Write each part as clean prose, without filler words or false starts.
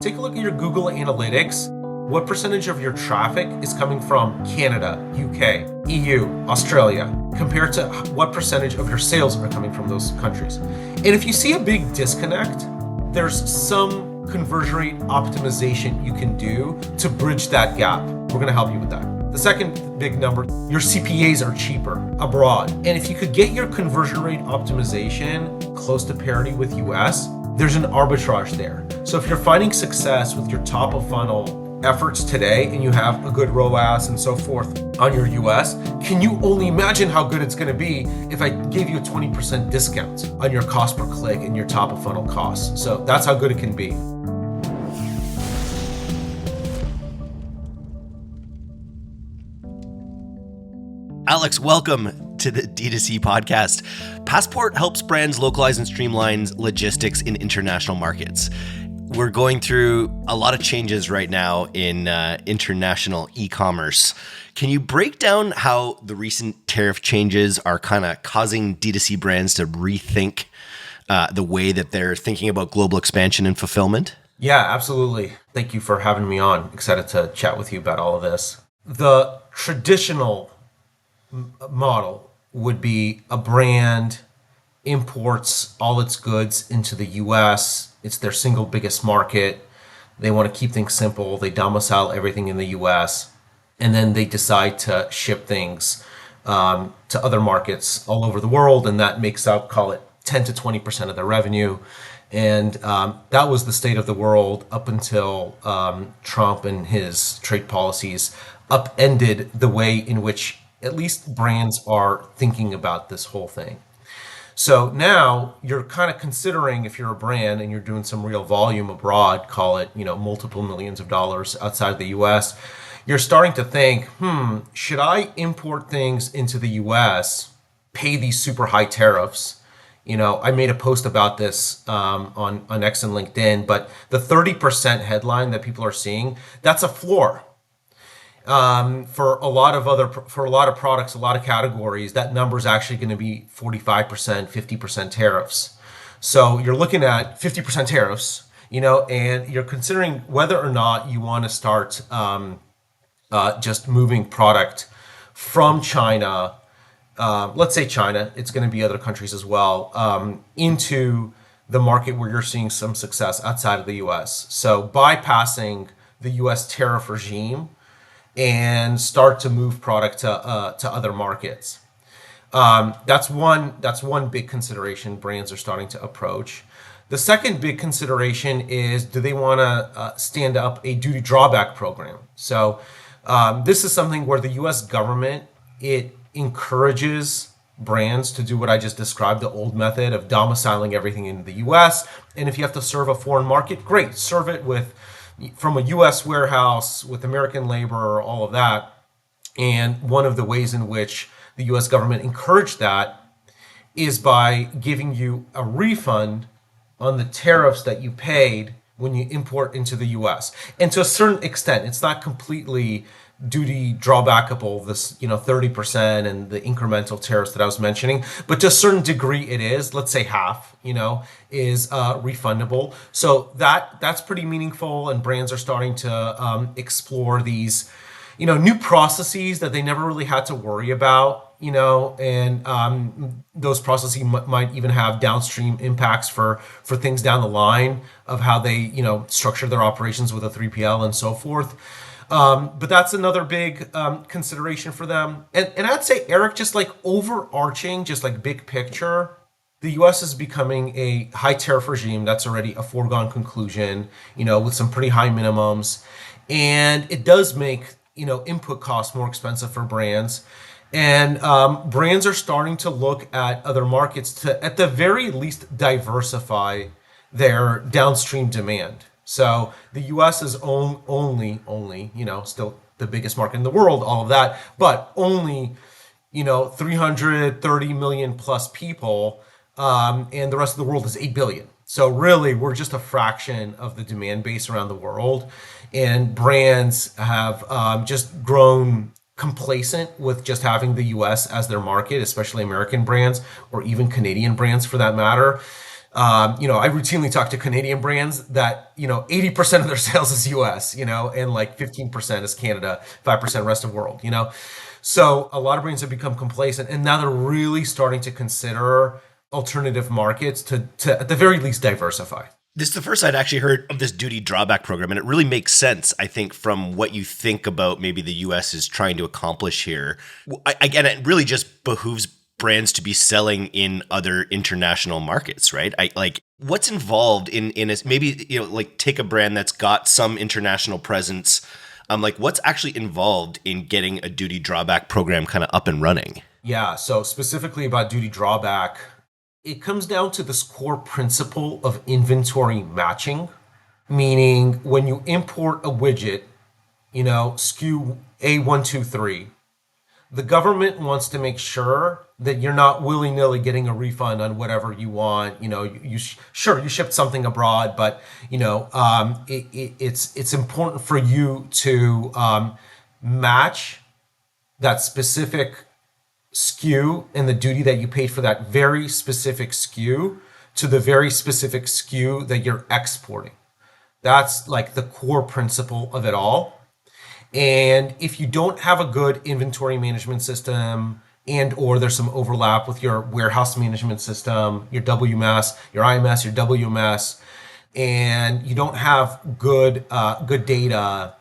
Take a look at your Google Analytics. What percentage of your traffic is coming from Canada, UK, EU, Australia, compared to what percentage of your sales are coming from those countries? And if you see a big disconnect, there's some conversion rate optimization you can do to bridge that gap. We're going to help you with that. The second big number, your CPAs are cheaper abroad. And if you could get your conversion rate optimization close to parity with US, there's an arbitrage there. So if you're finding success with your top of funnel efforts today and you have a good ROAS and so forth on your US, can you only imagine how good it's going to be if I gave you a 20% discount on your cost per click and your top of funnel costs? So that's how good it can be. Alex, welcome to the DTC podcast. Passport helps brands localize and streamline logistics in international markets. We're going through a lot of changes right now in international e-commerce. Can you break down how the recent tariff changes are kind of causing DTC brands to rethink the way that they're thinking about global expansion and fulfillment? Yeah, absolutely. Thank you for having me on. Excited to chat with you about all of this. The traditional model would be a brand imports all its goods into the US. It's their single biggest market. They want to keep things simple. They domicile everything in the US. And then they decide to ship things to other markets all over the world. And that makes up, call it 10 to 20% of their revenue. And that was the state of the world up until Trump and his trade policies upended the way in which at least brands are thinking about this whole thing. So now you're kind of considering, if you're a brand and you're doing some real volume abroad, call it, multiple millions of dollars outside of the US, you're starting to think, should I import things into the US, pay these super high tariffs? I made a post about this on X and LinkedIn, but the 30% headline that people are seeing, that's a floor. For a lot of products, a lot of categories, that number is actually going to be 45%, 50% tariffs. So you're looking at 50% tariffs, and you're considering whether or not you want to start just moving product from China. Let's say China, it's going to be other countries as well, into the market where you're seeing some success outside of the US. So bypassing the US tariff regime and start to move product to other markets. That's one big consideration brands are starting to approach. The second big consideration is, do they want to stand up a duty drawback program? So this is something where the U.S. government, it encourages brands to do what I just described, the old method of domiciling everything in the U.S. And if you have to serve a foreign market, great, serve it from a U.S. warehouse with American labor, all of that. And one of the ways in which the U.S. government encouraged that is by giving you a refund on the tariffs that you paid when you import into the U.S. And to a certain extent, it's not completely duty drawbackable, this 30% and the incremental tariffs that I was mentioning, but to a certain degree it is, let's say half, is refundable. So that's pretty meaningful, and brands are starting to explore these new processes that they never really had to worry about, and those processes might even have downstream impacts for things down the line of how they structure their operations with a 3PL and so forth. But that's another big consideration for them. And I'd say, Eric, just like overarching, just like big picture, the U.S. is becoming a high tariff regime. That's already a foregone conclusion, with some pretty high minimums. And it does make, input costs more expensive for brands. And brands are starting to look at other markets to, at the very least, diversify their downstream demand. So the U.S. is only, still the biggest market in the world, all of that, but only, 330 million plus people, and the rest of the world is 8 billion. So really, we're just a fraction of the demand base around the world, and brands have just grown complacent with just having the U.S. as their market, especially American brands or even Canadian brands for that matter. I routinely talk to Canadian brands that, 80% of their sales is US, and like 15% is Canada, 5% rest of world, So a lot of brands have become complacent and now they're really starting to consider alternative markets to at the very least diversify. This is the first I'd actually heard of this duty drawback program, and it really makes sense, I think, from what you think about maybe the U.S. is trying to accomplish here. Again, it really just behooves brands to be selling in other international markets, right? What's involved in a, maybe like take a brand that's got some international presence. Like what's actually involved in getting a duty drawback program kind of up and running? Yeah, so specifically about duty drawback, it comes down to this core principle of inventory matching, meaning when you import a widget, SKU A123, the government wants to make sure that you're not willy-nilly getting a refund on whatever you want. Sure, you shipped something abroad, but it's important for you to match that specific SKU and the duty that you paid for that very specific SKU to the very specific SKU that you're exporting. That's like the core principle of it all. And if you don't have a good inventory management system and or there's some overlap with your warehouse management system, your WMS, your IMS, your WMS, and you don't have good data,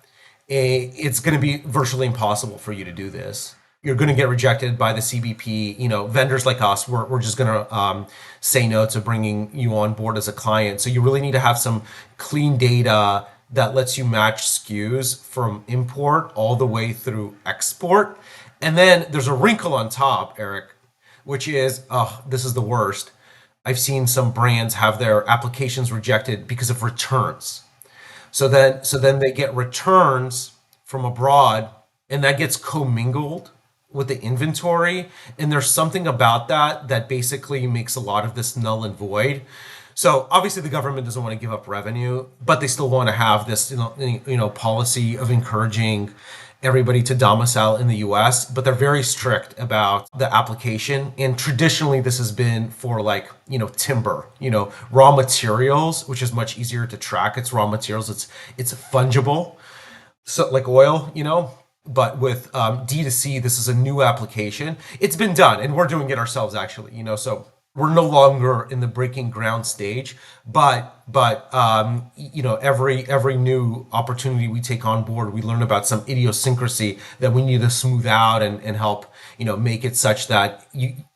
it's going to be virtually impossible for you to do this. You're going to get rejected by the CBP. Vendors like us, we're just going to say no to bringing you on board as a client. So you really need to have some clean data that lets you match SKUs from import all the way through export. And then there's a wrinkle on top, Eric, which is, this is the worst. I've seen some brands have their applications rejected because of returns. So then they get returns from abroad and that gets commingled with the inventory. And there's something about that basically makes a lot of this null and void. So obviously the government doesn't want to give up revenue, but they still want to have this, policy of encouraging everybody to domicile in the US, but they're very strict about the application. And traditionally this has been for like, timber, raw materials, which is much easier to track. It's raw materials. It's fungible. So like oil, but with D2C, this is a new application. It's been done and we're doing it ourselves actually, so we're no longer in the breaking ground stage, but every new opportunity we take on board, we learn about some idiosyncrasy that we need to smooth out and help make it such that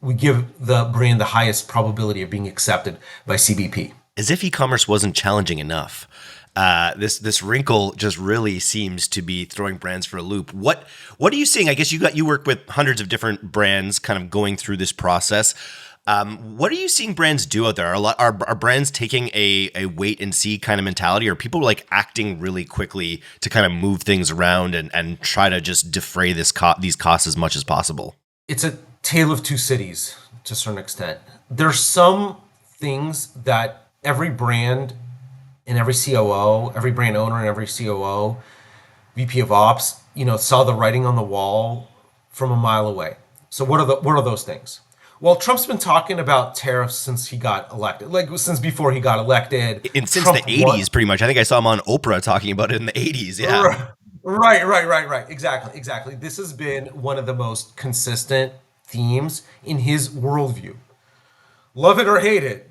we give the brand the highest probability of being accepted by CBP. As if e-commerce wasn't challenging enough. This wrinkle just really seems to be throwing brands for a loop. What are you seeing? I guess you work with hundreds of different brands kind of going through this process. What are you seeing brands do out there? Are brands taking a wait and see kind of mentality? Or are people like acting really quickly to kind of move things around and try to just defray these costs as much as possible? It's a tale of two cities to a certain extent. There's some things that every brand and every COO, every brand owner and every COO, VP of Ops, saw the writing on the wall from a mile away. So what are those things? Well, Trump's been talking about tariffs since he got elected, like since before he got elected. And since Trump the 80s, pretty much. I think I saw him on Oprah talking about it in the 80s. Yeah. Right. Exactly. This has been one of the most consistent themes in his worldview. Love it or hate it,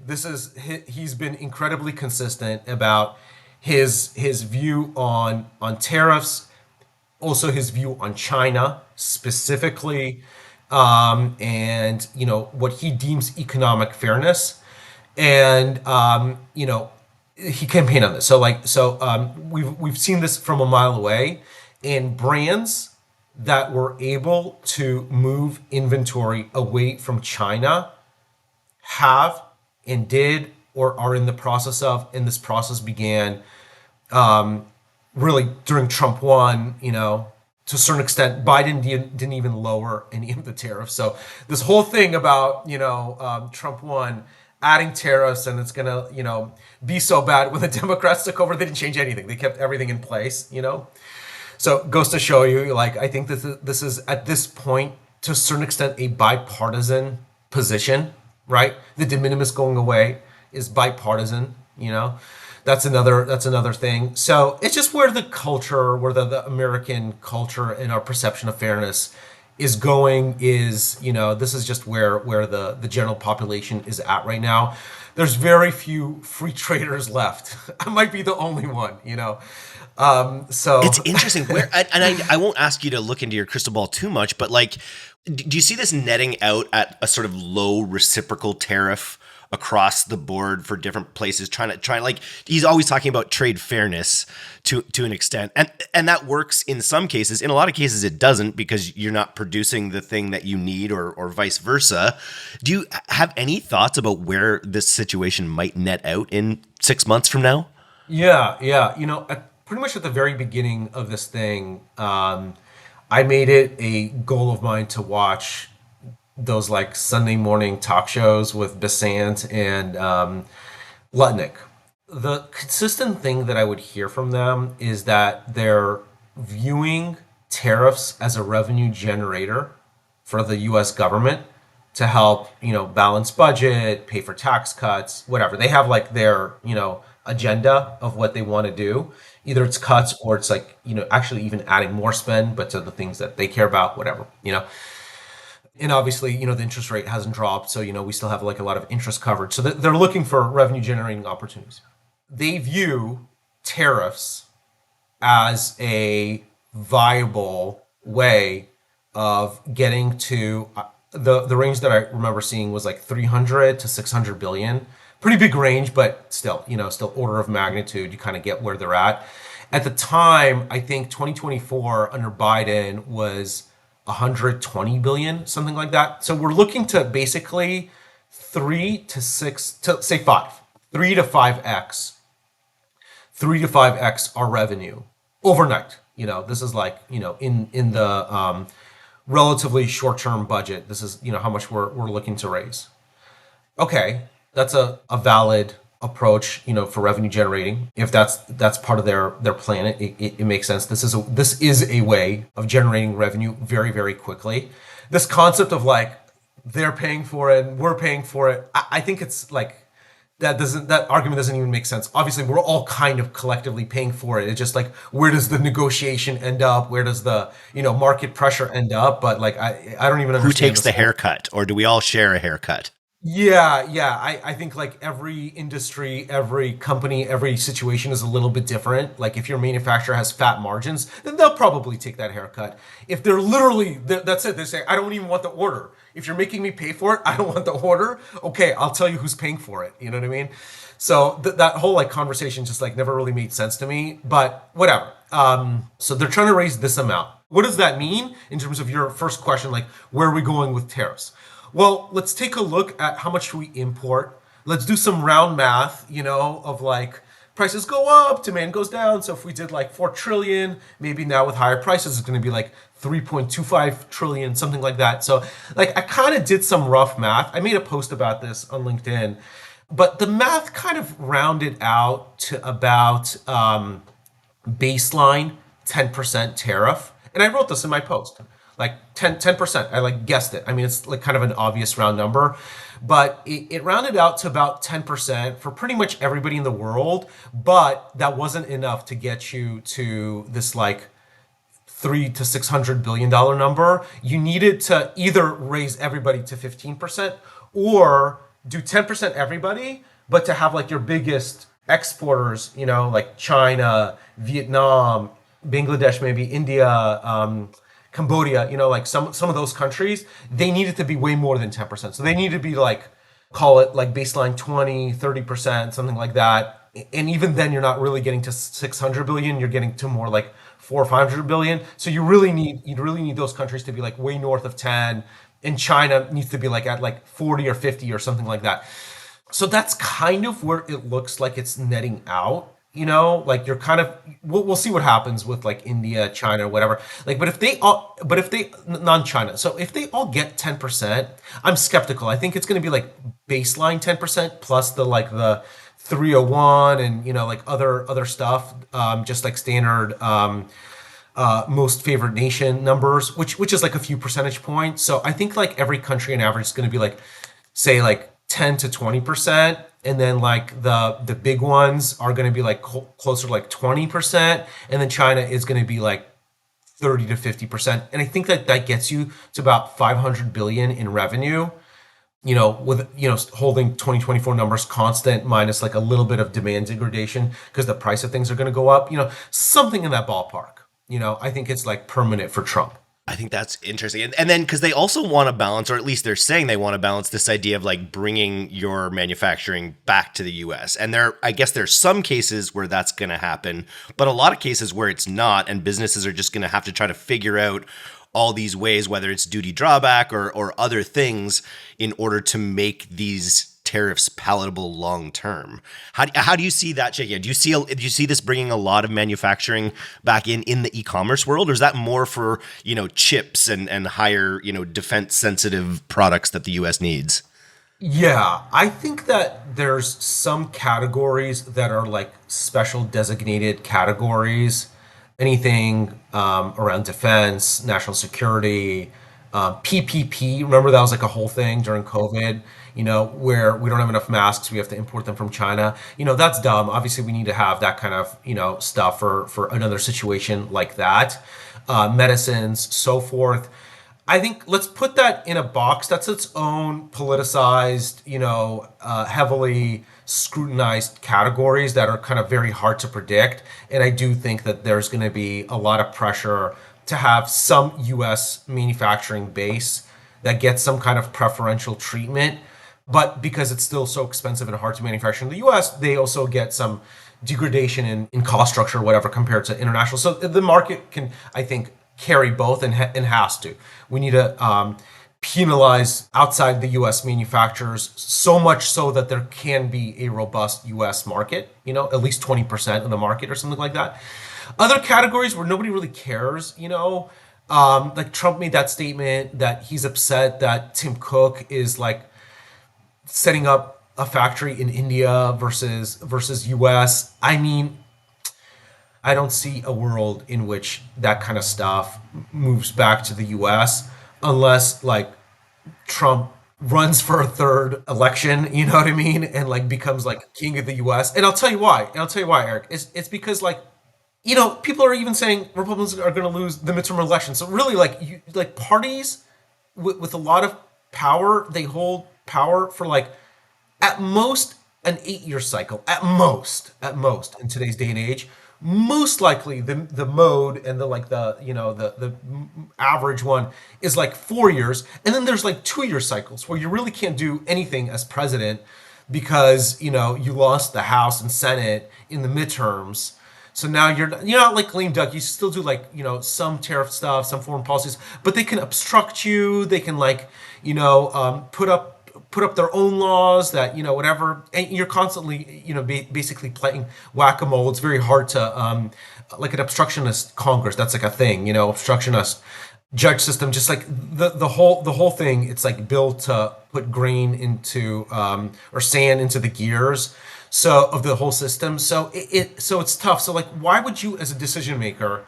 he's been incredibly consistent about his view on tariffs, also his view on China specifically, and what he deems economic fairness, and he campaigned on this. We've seen this from a mile away, and brands that were able to move inventory away from China have and did or are in the process of, and this process began really during Trump 1, to a certain extent. Biden didn't even lower any of the tariffs. So this whole thing about, Trump 1 adding tariffs and it's going to, be so bad when the Democrats took over, they didn't change anything. They kept everything in place, So it goes to show you, I think this is at this point, to a certain extent, a bipartisan position, right? The de minimis going away, is bipartisan, that's another thing. So it's just where the culture, where the American culture and our perception of fairness is going is, this is just where the general population is at right now. There's very few free traders left. I might be the only one. So It's interesting. I won't ask you to look into your crystal ball too much, but like, do you see this netting out at a sort of low reciprocal tariff across the board for different places? Trying like he's always talking about trade fairness to an extent, and that works in some cases. In a lot of cases, it doesn't because you're not producing the thing that you need, or vice versa. Do you have any thoughts about where this situation might net out in 6 months from now? Yeah. Pretty much at the very beginning of this thing, I made it a goal of mine to watch those like Sunday morning talk shows with Besant and Lutnick. The consistent thing that I would hear from them is that they're viewing tariffs as a revenue generator for the US government to help, balance budget, pay for tax cuts, whatever. They have like their, agenda of what they want to do. Either it's cuts or it's like, actually even adding more spend, but to the things that they care about, whatever. And obviously, the interest rate hasn't dropped. So, we still have like a lot of interest coverage. So they're looking for revenue generating opportunities. They view tariffs as a viable way of getting to the range that I remember seeing was like 300 to 600 billion. Pretty big range, but still, still order of magnitude. You kind of get where they're at. At the time, I think 2024 under Biden was 120 billion, something like that. So we're looking to basically 3 to 5x, 3 to 5x our revenue overnight. This is like, in the relatively short-term budget. This is, how much we're looking to raise. Okay, that's a valid approach, for revenue generating. If that's part of their plan, it makes sense. This is a way of generating revenue very, very quickly. This concept of like they're paying for it and we're paying for it, I think it's like that argument doesn't even make sense. Obviously, we're all kind of collectively paying for it. It's just like, where does the negotiation end up? Where does the market pressure end up? But like I don't even understand who takes the haircut, or do we all share a haircut? Yeah. I think like every industry, every company, every situation is a little bit different. Like if your manufacturer has fat margins, then they'll probably take that haircut. If they're literally, that's it. They say, I don't even want the order. If you're making me pay for it, I don't want the order. Okay, I'll tell you who's paying for it. You know what I mean? So that whole like conversation just like never really made sense to me, but whatever. So they're trying to raise this amount. What does that mean in terms of your first question? Like, where are we going with tariffs? Well, let's take a look at how much we import. Let's do some round math, of like prices go up, demand goes down. So if we did like 4 trillion, maybe now with higher prices, it's going to be like 3.25 trillion, something like that. So like I kind of did some rough math. I made a post about this on LinkedIn, but the math kind of rounded out to about baseline 10% tariff. And I wrote this in my post. Like 10%. I like guessed it. I mean, it's like kind of an obvious round number, but it rounded out to about 10% for pretty much everybody in the world. But that wasn't enough to get you to this like 3 to 600 billion dollar number. You needed to either raise everybody to 15% or do 10% everybody, but to have like your biggest exporters, like China, Vietnam, Bangladesh, maybe India, Cambodia, like some of those countries, they needed to be way more than 10%. So they need to be like, call it like baseline 20, 30%, something like that. And even then you're not really getting to 600 billion, you're getting to more like 4 or 500 billion. So you'd really need those countries to be like way north of 10, and China needs to be like at like 40 or 50 or something like that. So that's kind of where it looks like it's netting out. Like you're kind of, we'll see what happens with like India, China, whatever. Like, but if they non-China, so if they all get 10%, I'm skeptical. I think it's going to be like baseline 10% plus the 301 and like other stuff, just like standard most favored nation numbers, which is like a few percentage points. So I think like every country on average is going to be like, say like 10 to 20%, and then like the big ones are going to be like closer to like 20%, and then China is going to be like 30 to 50%. And I think that that gets you to about 500 billion in revenue, with, holding 2024 numbers constant minus like a little bit of demand degradation because the price of things are going to go up, something in that ballpark. I think it's like permanent for Trump. I think that's interesting. And then because they also want to balance, or at least they're saying they want to balance this idea of like bringing your manufacturing back to the US. And I guess there's some cases where that's going to happen, but a lot of cases where it's not. And businesses are just going to have to try to figure out all these ways, whether it's duty drawback or other things, in order to make these tariffs palatable long term. How do you see that shaking out? Do you see this bringing a lot of manufacturing back in the e-commerce world, or is that more for chips and higher defense sensitive products that the US needs? Yeah, I think that there's some categories that are like special designated categories. Anything around defense, national security, PPP. Remember that was like a whole thing during COVID, where we don't have enough masks, we have to import them from China. That's dumb. Obviously, we need to have that kind of, stuff for another situation like that. Medicines, so forth. I think let's put that in a box. That's its own politicized, heavily scrutinized categories that are kind of very hard to predict. And I do think that there's going to be a lot of pressure to have some U.S. manufacturing base that gets some kind of preferential treatment. But because it's still so expensive and hard to manufacture in the U.S., they also get some degradation in cost structure or whatever compared to international. So the market can, I think, carry both and has to. We need to penalize outside the U.S. manufacturers so much so that there can be a robust U.S. market, at least 20% of the market or something like that. Other categories where nobody really cares, like Trump made that statement that he's upset that Tim Cook is like setting up a factory in India versus U.S. I mean, I don't see a world in which that kind of stuff moves back to the US unless like Trump runs for a third election, you know what I mean? And like becomes like king of the US. And I'll tell you why. Eric. It's because like, people are even saying Republicans are going to lose the midterm election. So really like parties with a lot of power, they hold power for like at most an 8-year cycle, at most in today's day and age. Most likely the mode and the average one is like 4 years, and then there's like 2-year cycles where you really can't do anything as president because you lost the House and Senate in the midterms. So now you're not like lame duck. You still do like some tariff stuff, some foreign policies, but they can obstruct you. They can like put up their own laws that whatever, and you're constantly basically playing whack-a-mole. It's very hard to like an obstructionist Congress. That's like a thing, obstructionist judge system. Just like the whole thing. It's like built to put grain into or sand into the gears. So of the whole system. So it's tough. So like, why would you as a decision maker,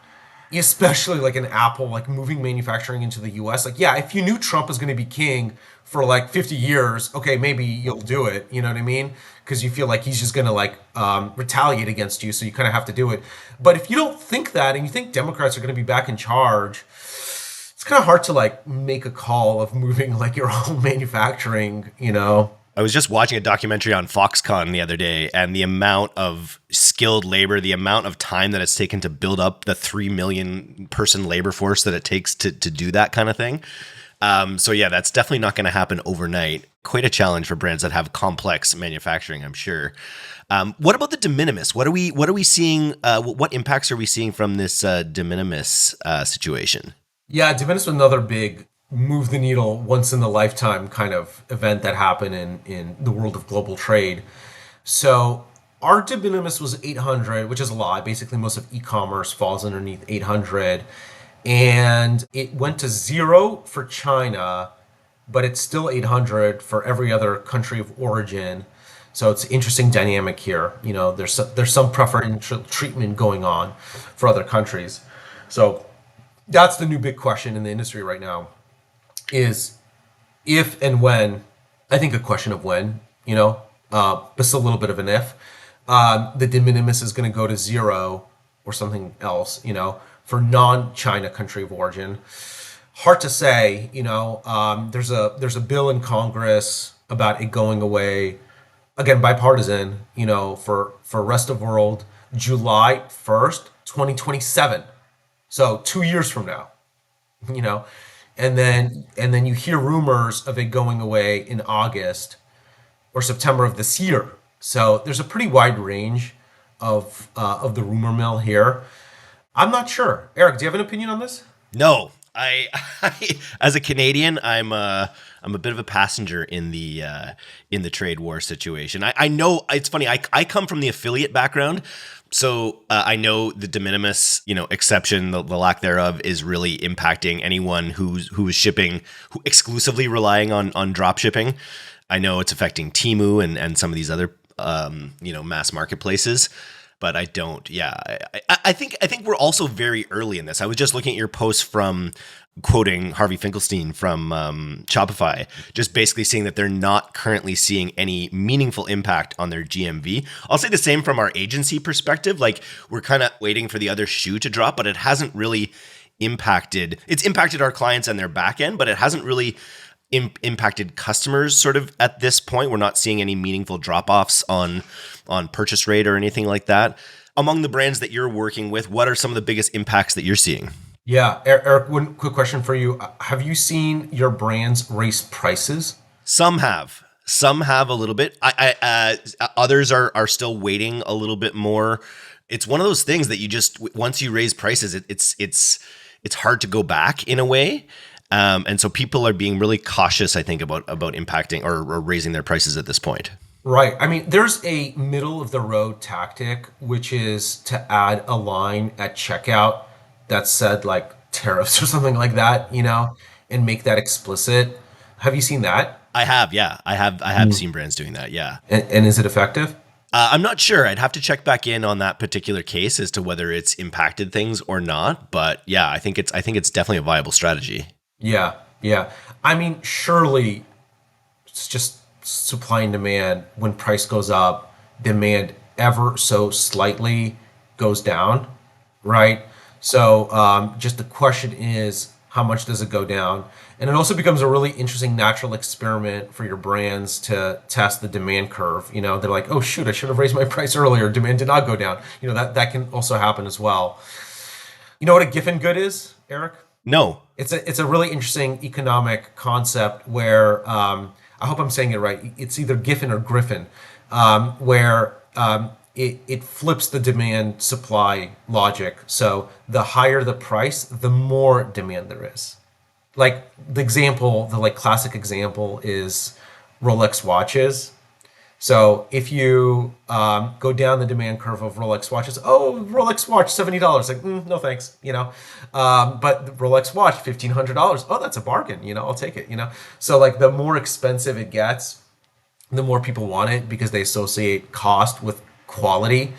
especially like an Apple, like moving manufacturing into the US, like, yeah, if you knew Trump was going to be king for like 50 years, okay, maybe you'll do it. You know what I mean? Because you feel like he's just going to like retaliate against you. So you kind of have to do it. But if you don't think that and you think Democrats are going to be back in charge, it's kind of hard to like make a call of moving like your own manufacturing. I was just watching a documentary on Foxconn the other day, and the amount of skilled labor, the amount of time that it's taken to build up the 3 million person labor force that it takes to do that kind of thing. So yeah, that's definitely not going to happen overnight. Quite a challenge for brands that have complex manufacturing, I'm sure. What about the de minimis? What are we seeing? What impacts are we seeing from this de minimis situation? Yeah, de minimis was another big move the needle once in a lifetime kind of event that happened in the world of global trade. So our de minimis was 800, which is a lot. Basically, most of e-commerce falls underneath 800. And it went to 0 for China, but it's still 800 for every other country of origin. So it's an interesting dynamic here. There's some preferential treatment going on for other countries. So that's the new big question in the industry right now is if and when I think a question of when, but it's a little bit of an if. The de minimis is going to go to zero or something else, for non-China country of origin. Hard to say, there's a bill in Congress about it going away. Again, bipartisan, for rest of world, July 1st, 2027. So 2 years from now, you know, and then you hear rumors of it going away in August or September of this year. So there's a pretty wide range of the rumor mill here. I'm not sure. Eric, do you have an opinion on this? No, I as a Canadian, I'm a bit of a passenger in the trade war situation. I know it's funny. I come from the affiliate background, so I know the de minimis, exception, the lack thereof, is really impacting anyone who is shipping, who exclusively relying on drop shipping. I know it's affecting Temu and some of these other mass marketplaces. But I don't. Yeah, I think we're also very early in this. I was just looking at your post from quoting Harvey Finkelstein from Shopify, just basically saying that they're not currently seeing any meaningful impact on their GMV. I'll say the same from our agency perspective. Like, we're kind of waiting for the other shoe to drop, but it hasn't really impacted. It's impacted our clients and their back end, but it hasn't really impacted customers sort of at this point. We're not seeing any meaningful drop-offs on purchase rate or anything like that. Among the brands that you're working with, what are some of the biggest impacts that you're seeing? Yeah, Eric, one quick question for you. Have you seen your brands raise prices? Some have a little bit. Others are still waiting a little bit more. It's one of those things that you just, once you raise prices, it's hard to go back in a way. And so people are being really cautious, I think, about impacting or raising their prices at this point. Right. I mean, there's a middle of the road tactic, which is to add a line at checkout that said like tariffs or something like that, and make that explicit. Have you seen that? I have, yeah. I have seen brands doing that, yeah. And is it effective? I'm not sure. I'd have to check back in on that particular case as to whether it's impacted things or not. But yeah, I think it's definitely a viable strategy. Yeah. Yeah. I mean, surely it's just supply and demand. When price goes up, demand ever so slightly goes down, right? So just the question is, how much does it go down? And it also becomes a really interesting natural experiment for your brands to test the demand curve. They're like, oh shoot, I should have raised my price earlier. Demand did not go down. That can also happen as well. You know what a Giffen good is, Eric? No. It's a really interesting economic concept where I hope I'm saying it right. It's either Giffen or Griffin, where it flips the demand supply logic. So the higher the price, the more demand there is. Like the classic example is Rolex watches. So if you go down the demand curve of Rolex watches, oh, Rolex watch $70, like no thanks, but the Rolex watch $1,500, oh, that's a bargain, I'll take it, So like the more expensive it gets, the more people want it because they associate cost with quality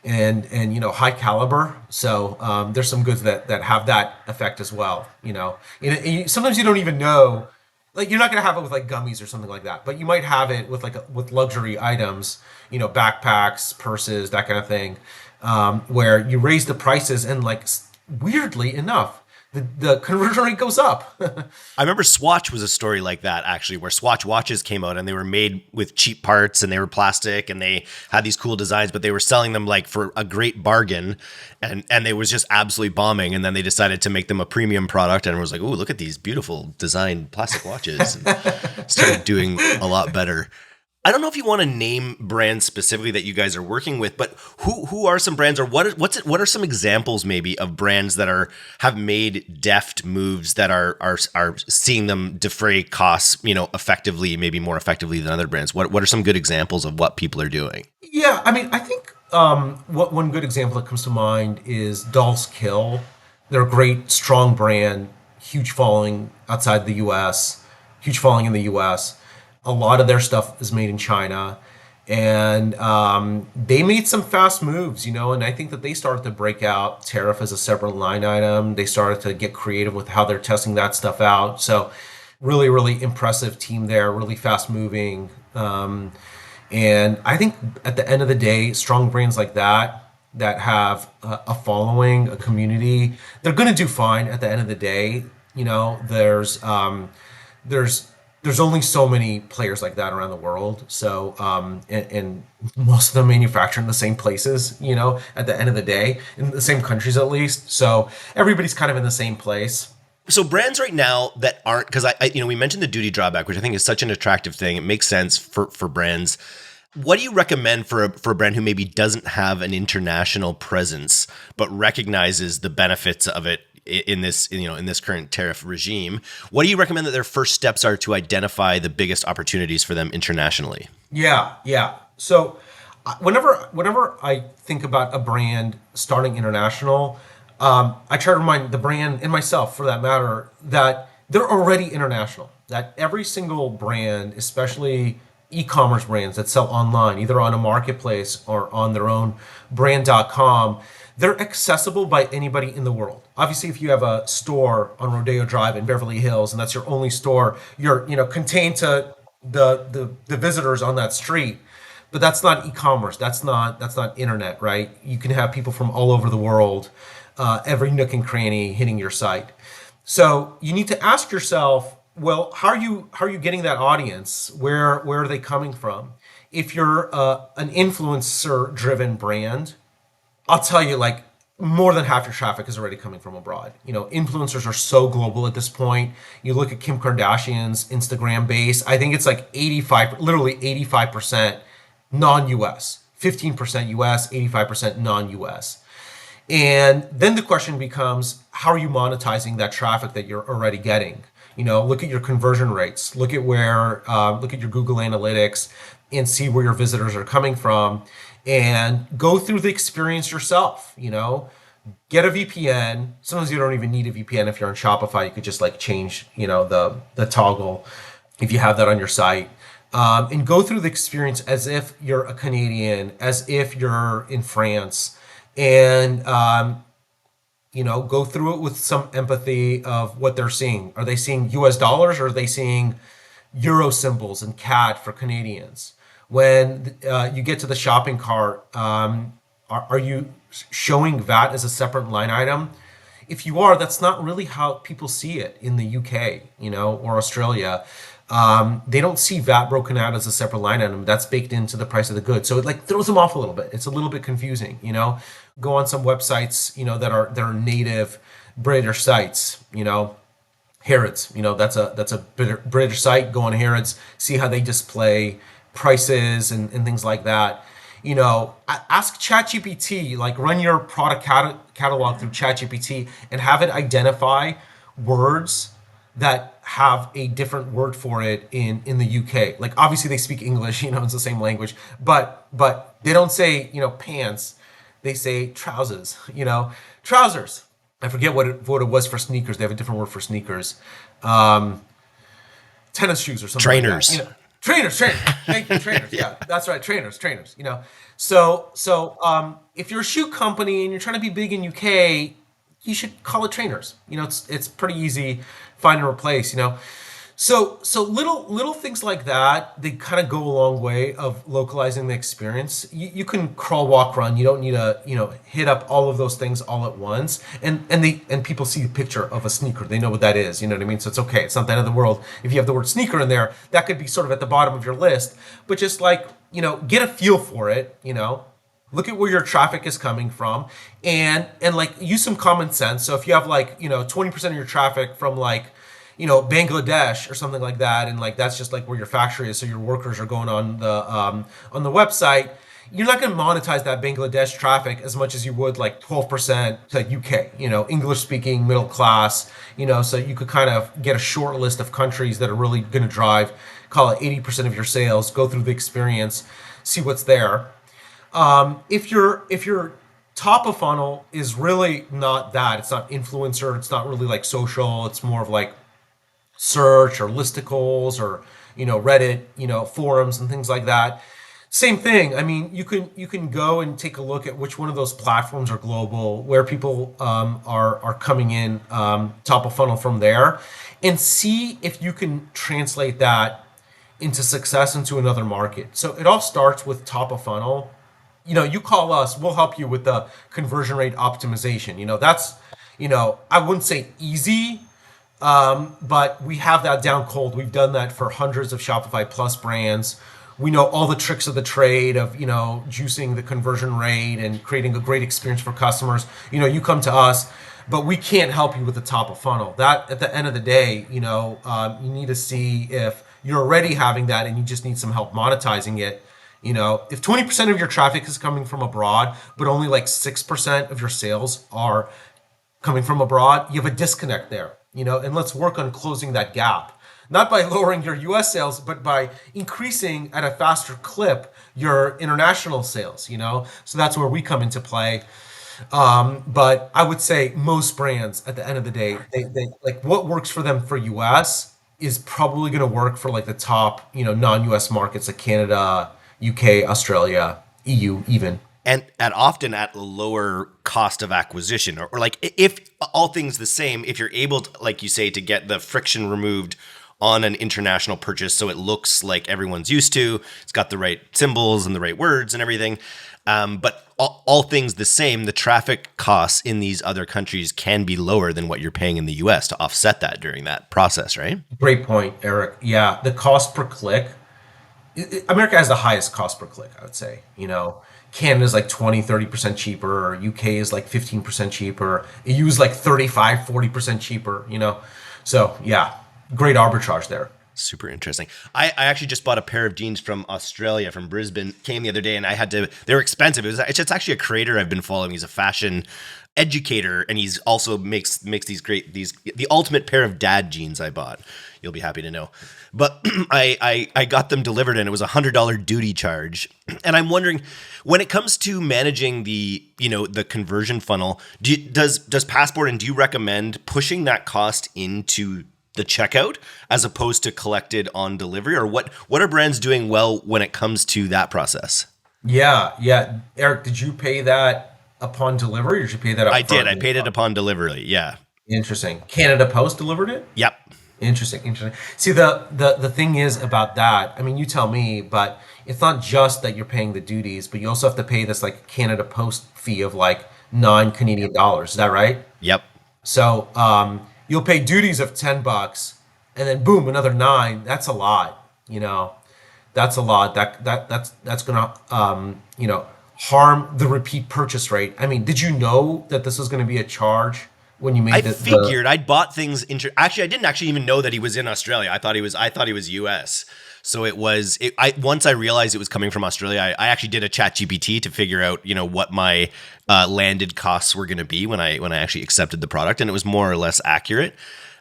and high caliber. So there's some goods that have that effect as well. And sometimes you don't even know. Like, you're not going to have it with like gummies or something like that, but you might have it with with luxury items, backpacks, purses, that kind of thing, where you raise the prices and weirdly enough, the conversion rate goes up. I remember Swatch was a story like that, actually, where Swatch watches came out and they were made with cheap parts and they were plastic and they had these cool designs, but they were selling them like for a great bargain and they was just absolutely bombing. And then they decided to make them a premium product and was like, oh, look at these beautiful designed plastic watches. And started doing a lot better. I don't know if you want to name brands specifically that you guys are working with, but who are some brands, or what are some examples maybe of brands that have made deft moves that are seeing them defray costs, effectively, maybe more effectively than other brands? What are some good examples of what people are doing? Yeah, I mean, I think one good example that comes to mind is Dolls Kill. They're a great, strong brand, huge following outside the U.S., huge following in the U.S. A lot of their stuff is made in China, and they made some fast moves, and I think that they started to break out Tariff as a separate line item. They started to get creative with how they're testing that stuff out. So Really, really impressive team there, really fast moving. And I think at the end of the day, strong brands like that have a following, a community, they're going to do fine at the end of the day. There's there's only so many players like that around the world. So and most of them manufacture in the same places. At the end of the day, in the same countries at least. So everybody's kind of in the same place. So brands right now that aren't, because we mentioned the duty drawback, which I think is such an attractive thing. It makes sense for brands. What do you recommend for a brand who maybe doesn't have an international presence but recognizes the benefits of it in this current tariff regime? What do you recommend that their first steps are to identify the biggest opportunities for them internationally? Yeah. So whenever I think about a brand starting international, I try to remind the brand and myself, for that matter, that they're already international. That every single brand, especially e-commerce brands that sell online, either on a marketplace or on their own brand.com, they're accessible by anybody in the world. Obviously, if you have a store on Rodeo Drive in Beverly Hills and that's your only store, you're contained to the visitors on that street. But that's not e-commerce. That's not internet, right? You can have people from all over the world, every nook and cranny hitting your site. So you need to ask yourself, well, how are you getting that audience? Where are they coming from? If you're an influencer driven brand, I'll tell you, like, more than half your traffic is already coming from abroad. Influencers are so global at this point. You look at Kim Kardashian's Instagram base, I think it's like 85% non-US, 15% US, 85% non-US. And then the question becomes, how are you monetizing that traffic that you're already getting? Look at your conversion rates. Look at your Google Analytics and see where your visitors are coming from, and go through the experience yourself. Get a VPN. Sometimes you don't even need a VPN. If you're on Shopify, you could just change, the toggle if you have that on your site. And go through the experience as if you're a Canadian, as if you're in France, and go through it with some empathy of what they're seeing. Are they seeing US dollars, or are they seeing euro symbols and CAD for Canadians? When you get to the shopping cart, are you showing VAT as a separate line item? If you are, that's not really how people see it in the UK, or Australia. They don't see VAT broken out as a separate line item. That's baked into the price of the good. So it throws them off a little bit. It's a little bit confusing, Go on some websites, that are native British sites, Harrods, that's a British site. Go on Harrods, see how they display prices and things like that. Ask ChatGPT, run your product catalog through ChatGPT and have it identify words that have a different word for it in the UK. Obviously they speak English, it's the same language, but they don't say, pants. They say trousers, trousers. I forget what it was for sneakers. They have a different word for sneakers. Tennis shoes or something. Trainers. Like that. Trainers. Thank you, trainers. Yeah, that's right. Trainers. So if you're a shoe company and you're trying to be big in UK, you should call it trainers. It's pretty easy, find and replace. So little things like that, they kind of go a long way of localizing the experience. You can crawl, walk, run. You don't need to hit up all of those things all at once. And people see a picture of a sneaker, they know what that is. You know what I mean? So it's okay. It's not the end of the world if you have the word sneaker in there. That could be sort of at the bottom of your list. But just get a feel for it. Look at where your traffic is coming from, and use some common sense. So if you have 20% of your traffic from Bangladesh or something like that, and that's just where your factory is, so your workers are going on the website, you're not going to monetize that Bangladesh traffic as much as you would 12% to UK, English speaking, middle class, so you could kind of get a short list of countries that are really going to drive, call it 80% of your sales, go through the experience, see what's there. If your top of funnel is really not that, it's not influencer, it's not really social, it's more of search or listicles or Reddit, forums and things like that. Same thing. I mean, you can go and take a look at which one of those platforms are global, where people are coming in top of funnel from there, and see if you can translate that into success into another market. So it all starts with top of funnel. You call us, we'll help you with the conversion rate optimization. That's, I wouldn't say easy, but we have that down cold. We've done that for hundreds of Shopify Plus brands. We know all the tricks of the trade of, juicing the conversion rate and creating a great experience for customers. You come to us, but we can't help you with the top of funnel. That at the end of the day, you need to see if you're already having that and you just need some help monetizing it. If 20% of your traffic is coming from abroad, but only like 6% of your sales are coming from abroad, you have a disconnect there, and let's work on closing that gap. Not by lowering your US sales, but by increasing at a faster clip your international sales, So that's where we come into play. But I would say most brands at the end of the day, they like what works for them for US is probably going to work for like the top, non-US markets like Canada, UK, Australia, EU even. And often at a lower cost of acquisition, or like if all things the same, if you're able to, like you say, to get the friction removed on an international purchase so it looks like everyone's used to, it's got the right symbols and the right words and everything. But all things the same, the traffic costs in these other countries can be lower than what you're paying in the US to offset that during that process, right? Great point, Eric. Yeah, the cost per click, America has the highest cost per click, I would say. Canada's like 20, 30% cheaper, or UK is like 15% cheaper, EU is like 35, 40% cheaper, So yeah, great arbitrage there. Super interesting. I actually just bought a pair of jeans from Australia, from Brisbane, came the other day, and they were expensive. It's actually a creator I've been following. He's a fashion educator, and he's also makes the ultimate pair of dad jeans I bought. You'll be happy to know. But I got them delivered, and it was $100 duty charge. And I'm wondering, when it comes to managing the conversion funnel, does Passport, and do you recommend pushing that cost into the checkout as opposed to collected on delivery? Or what are brands doing well when it comes to that process? Yeah. Eric, did you pay that upon delivery, or did you pay that up I front? did. I paid it upon delivery. Yeah. Interesting. Canada Post delivered it? Yep. Interesting. See, the thing is about that, I mean, you tell me, but it's not just that you're paying the duties, but you also have to pay this like Canada Post fee of like $9 Canadian. Is that right? Yep. So you'll pay duties of $10, and then boom, another nine. That's a lot. That's a lot. That's gonna harm the repeat purchase rate. I mean, did you know that this was going to be a charge when you made I the figured I'd bought things. Actually, I didn't actually even know that he was in Australia. I thought he was US. So once I realized it was coming from Australia, I actually did a chat GPT to figure out, what my landed costs were going to be when I actually accepted the product, and it was more or less accurate.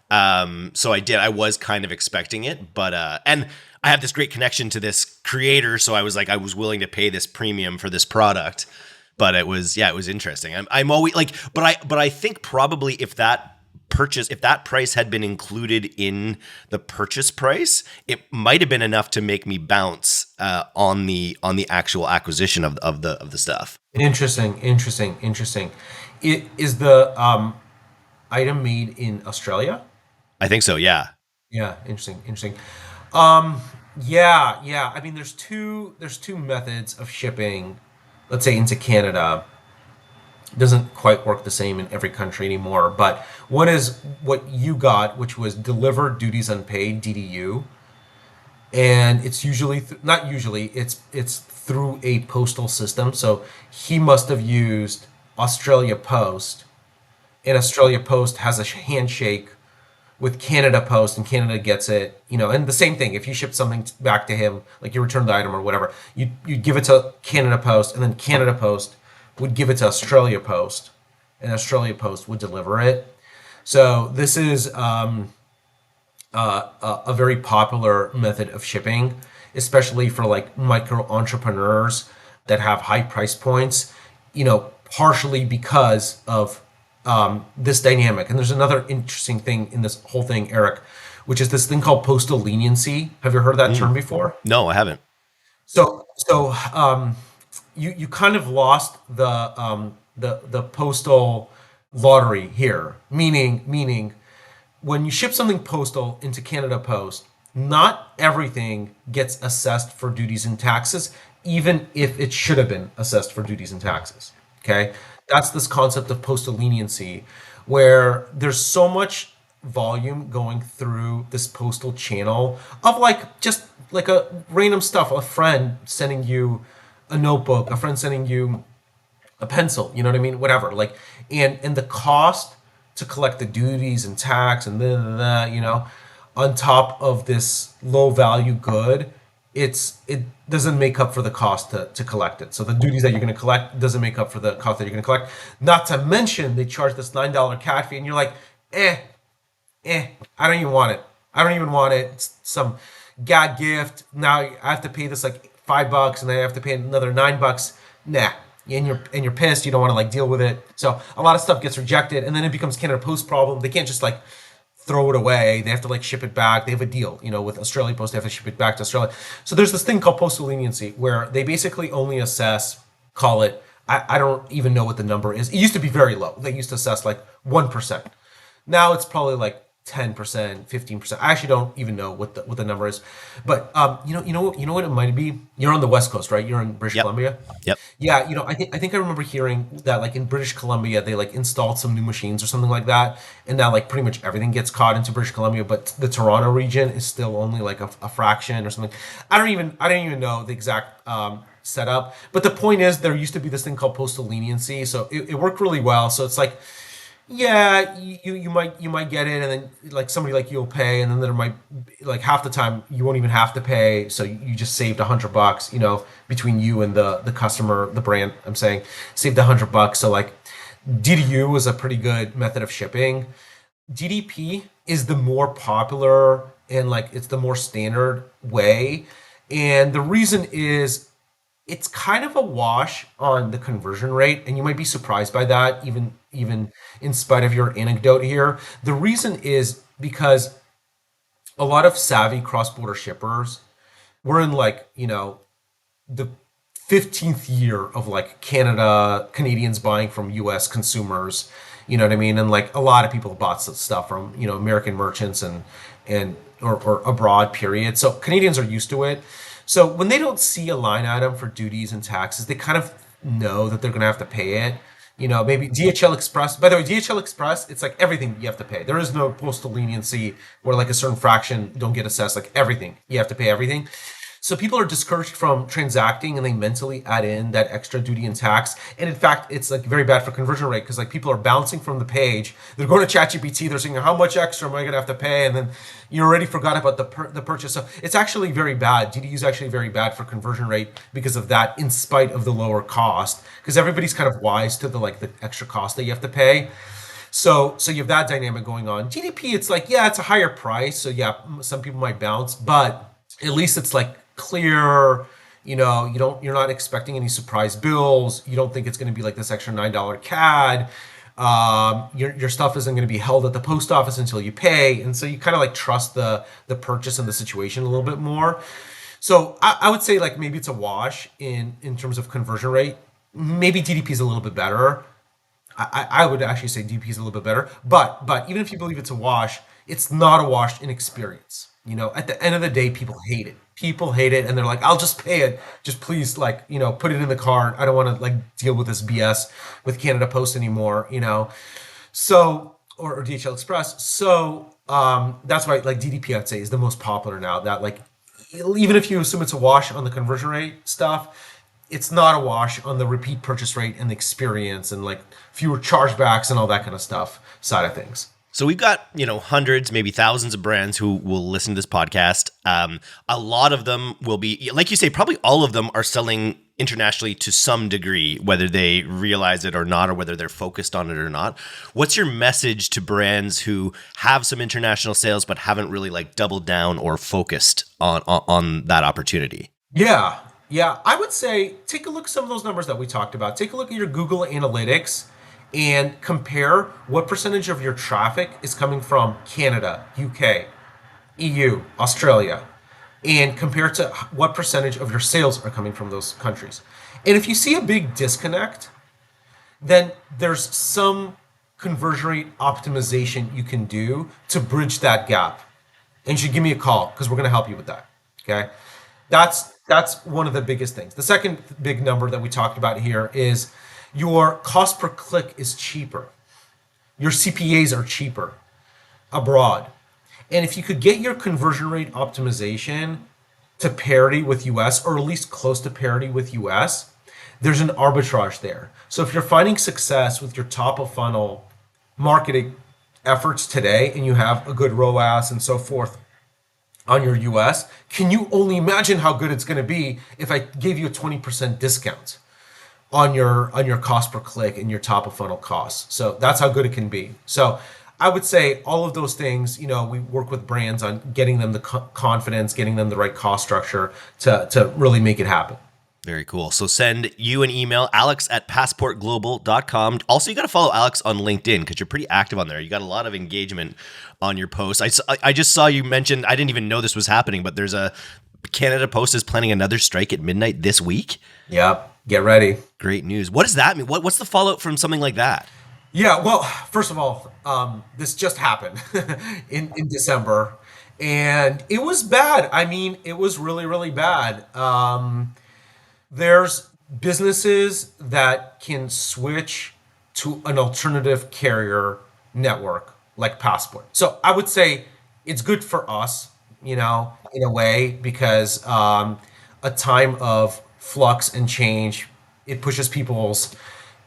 So I was kind of expecting it, but and I have this great connection to this creator, so I was willing to pay this premium for this product. But it was interesting. I'm always like, but I think probably if that price had been included in the purchase price, it might have been enough to make me bounce on the actual acquisition of the stuff. Interesting. Is the item made in Australia? I think so. Yeah. Yeah, interesting. Yeah. I mean, there's two methods of shipping, let's say into Canada. It doesn't quite work the same in every country anymore, but one is what you got, which was delivered duties unpaid, DDU, and it's usually not usually, it's through a postal system. So he must have used Australia Post, and Australia Post has a handshake with Canada Post, and Canada gets it, and the same thing. If you ship something back to him, like you return the item or whatever, you give it to Canada Post, and then Canada Post would give it to Australia Post, and Australia Post would deliver it. So this is a very popular method of shipping, especially for like micro entrepreneurs that have high price points, partially because of this dynamic. And there's another interesting thing in this whole thing, Eric, which is this thing called postal leniency. Have you heard that term before? No, I haven't. So you kind of lost the postal lottery here, meaning when you ship something postal into Canada Post, not everything gets assessed for duties and taxes, even if it should have been assessed for duties and taxes. Okay, that's this concept of postal leniency, where there's so much volume going through this postal channel of like just like a random stuff, a friend sending you a notebook, a friend sending you a pencil, you know what I mean? Whatever. Like, and the cost to collect the duties and tax and on top of this low value good, it doesn't make up for the cost to collect it. So the duties that you're going to collect doesn't make up for the cost that you're going to collect. Not to mention they charge this $9 cat fee, and you're like, eh, I don't even want it. I don't even want it. It's some gag gift. Now I have to pay this like $5, and then I have to pay another $9. Nah. And you're pissed. You don't want to like deal with it. So a lot of stuff gets rejected, and then it becomes Canada Post problem. They can't just like throw it away. They have to like ship it back. They have a deal, with Australia Post. They have to ship it back to Australia. So there's this thing called postal leniency where they basically only assess, call it. I don't even know what the number is. It used to be very low. They used to assess like 1%. Now it's probably like 10%, 15%. I actually don't even know what the number is. But you know what it might be? You're on the West Coast, right? You're in British Yep. Columbia. Yep. Yeah, I think I remember hearing that like in British Columbia they like installed some new machines or something like that, and now like pretty much everything gets caught into British Columbia, but the Toronto region is still only like a fraction or something. I don't even know the exact setup, but the point is there used to be this thing called postal leniency, so it worked really well. So it's like, yeah, you might get it, and then like somebody like you'll pay, and then there might like half the time you won't even have to pay, so you just saved $100, between you and the customer, the brand. I'm saying saved $100. So like DDU was a pretty good method of shipping. DDP is the more popular and like it's the more standard way, and the reason is it's kind of a wash on the conversion rate, and you might be surprised by that, even in spite of your anecdote here. The reason is because a lot of savvy cross-border shippers were in like the 15th year of like Canadians buying from US consumers, you know what I mean? And like a lot of people bought stuff from, American merchants or abroad, period. So Canadians are used to it. So when they don't see a line item for duties and taxes, they kind of know that they're going to have to pay it. Maybe DHL Express. By the way, DHL Express, it's like everything you have to pay. There is no postal leniency where like a certain fraction don't get assessed. Like everything, you have to pay everything. So people are discouraged from transacting, and they mentally add in that extra duty and tax. And in fact, it's like very bad for conversion rate because like people are bouncing from the page. They're going to ChatGPT. They're saying, "How much extra am I going to have to pay?" And then you already forgot about the purchase. So it's actually very bad. DDU is actually very bad for conversion rate because of that. In spite of the lower cost, because everybody's kind of wise to the extra cost that you have to pay. So you have that dynamic going on. GDP, it's like, yeah, it's a higher price. So yeah, some people might bounce, but at least it's like clear. You're not expecting any surprise bills. You don't think it's going to be like this extra $9 CAD. Your stuff isn't going to be held at the post office until you pay, and so you kind of like trust the purchase and the situation a little bit more. So I would say like maybe it's a wash in terms of conversion rate. Maybe DDP is a little bit better. I would actually say DP is a little bit better, but even if you believe it's a wash, it's not a wash in experience. At the end of the day, people hate it. People hate it, and they're like, "I'll just pay it. Just please, like, put it in the cart. I don't want to like deal with this BS with Canada Post anymore." So or DHL Express. So that's why like DDP I'd say is the most popular now. That like even if you assume it's a wash on the conversion rate stuff, it's not a wash on the repeat purchase rate and the experience and like fewer chargebacks and all that kind of stuff side of things. So we've got, hundreds, maybe thousands of brands who will listen to this podcast. A lot of them will be, like you say, probably all of them are selling internationally to some degree, whether they realize it or not, or whether they're focused on it or not. What's your message to brands who have some international sales but haven't really like doubled down or focused on that opportunity? Yeah. Yeah. I would say take a look at some of those numbers that we talked about. Take a look at your Google Analytics and compare what percentage of your traffic is coming from Canada, UK, EU, Australia. and compare to what percentage of your sales are coming from those countries. And if you see a big disconnect, then there's some conversion rate optimization you can do to bridge that gap. And you should give me a call because we're going to help you with that. Okay. That's one of the biggest things. The second big number that we talked about here is your cost per click is cheaper. Your CPAs are cheaper abroad. And if you could get your conversion rate optimization to parity with US, or at least close to parity with US, there's an arbitrage there. So if you're finding success with your top of funnel marketing efforts today and you have a good ROAS and so forth on your US, can you only imagine how good it's going to be if I gave you a 20% discount on your cost per click and your top of funnel costs? So that's how good it can be. So I would say all of those things, we work with brands on getting them the confidence, getting them the right cost structure to really make it happen. Very cool. So send you an email, alex@passportglobal.com. Also, you got to follow Alex on LinkedIn because you're pretty active on there. You got a lot of engagement on your posts. I just saw you mentioned, I didn't even know this was happening, but there's a Canada Post is planning another strike at midnight this week. Yep. Get ready. Great news. What does that mean? What's the fallout from something like that? Yeah, well, first of all, this just happened in December, and it was bad. I mean, it was really, really bad. There's businesses that can switch to an alternative carrier network like Passport. So I would say it's good for us, in a way, because a time of flux and change, it pushes people's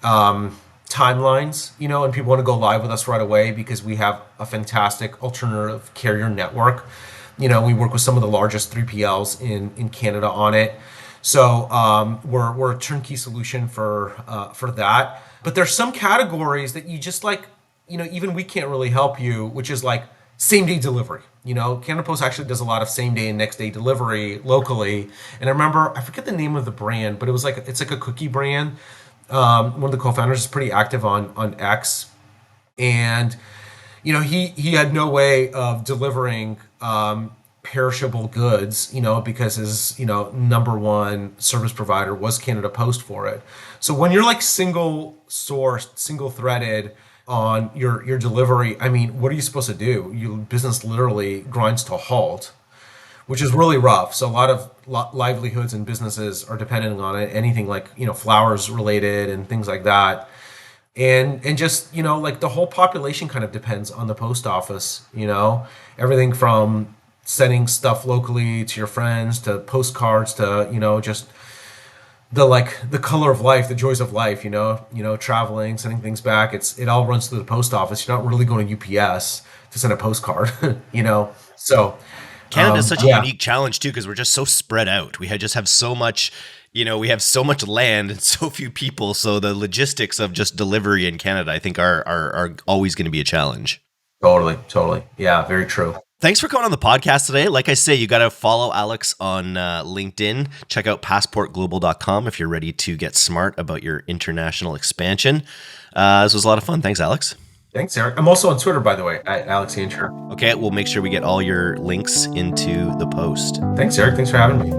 timelines, and people want to go live with us right away because we have a fantastic alternative carrier network. We work with some of the largest 3PLs in Canada on it. So we're a turnkey solution for that. But there's some categories that you just even we can't really help you, which is like same day delivery. Canada Post actually does a lot of same day and next day delivery locally. And I remember, I forget the name of the brand, but it's like a cookie brand. One of the co-founders is pretty active on X, and he had no way of delivering perishable goods, because his number one service provider was Canada Post for it. So when you're like single sourced, single threaded on your delivery, I mean, what are you supposed to do? Your business literally grinds to a halt, which is really rough. So a lot of livelihoods and businesses are dependent on it. Anything like, flowers related and things like that. And just, like the whole population kind of depends on the post office, everything from sending stuff locally to your friends, to postcards, to, just the color of life, the joys of life, traveling, sending things back. It all runs through the post office. You're not really going to UPS to send a postcard, so Canada is such a unique challenge too, because we're just so spread out. We just have so much, we have so much land and so few people. So the logistics of just delivery in Canada, I think, are always going to be a challenge. Totally. Yeah, very true. Thanks for coming on the podcast today. Like I say, you got to follow Alex on LinkedIn. Check out passportglobal.com if you're ready to get smart about your international expansion. This was a lot of fun. Thanks, Alex. Thanks, Eric. I'm also on Twitter, by the way, at Alex Yancher. Okay, we'll make sure we get all your links into the post. Thanks, Eric. Thanks for having me.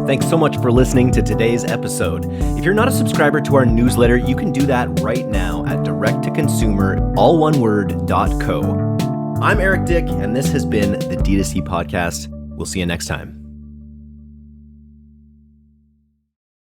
Thanks so much for listening to today's episode. If you're not a subscriber to our newsletter, you can do that right now at directtoconsumer.co. I'm Eric Dick, and this has been the D2C Podcast. We'll see you next time.